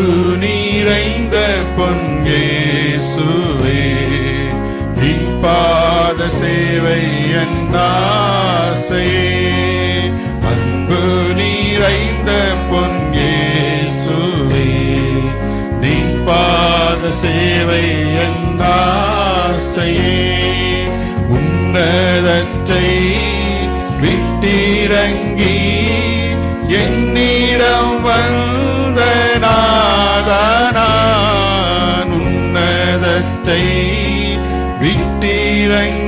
அன்பு நிறைந்த பொன்யேசுவே, நின் பாத சேவை என் ஆசையே. அன்பு நிறைந்த பொன்யேசுவே, நின் பாத சேவை என் ஆசையே. உன்னதத்தை விட்டிறங்கி என்னிடம் வந்த நாதனான், உன்னதத்தை விட்டிறங்கி